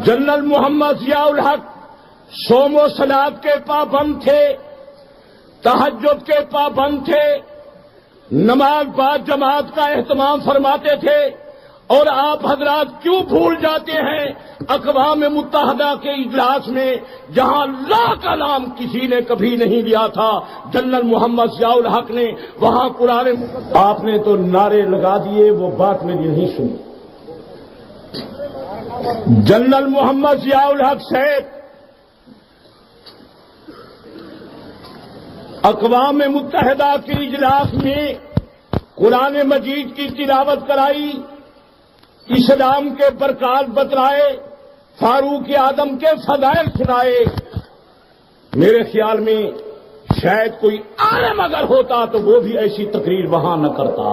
General محمد ضیاء الحق صوم و صلات کے پابند تھے، تہجد کے پابند تھے، نماز با جماعت کا اہتمام فرماتے تھے، اور آپ حضرات کیوں بھول جاتے ہیں اقوام متحدہ کے اجلاس میں جہاں اللہ کا نام کسی نے کبھی نہیں لیا تھا، جنرل محمد ضیاء الحق نے وہاں قرآن آپ نے تو نعرے لگا دیے، وہ بات میری نہیں سنی۔ جنرل محمد ضیاء الحق صاحب اقوام متحدہ کے اجلاس میں قرآن مجید کی تلاوت کرائی، اسلام کے برکات بتلائے، فاروق اعظم کے فضائل سنائے۔ میرے خیال میں شاید کوئی عالم اگر ہوتا تو وہ بھی ایسی تقریر وہاں نہ کرتا۔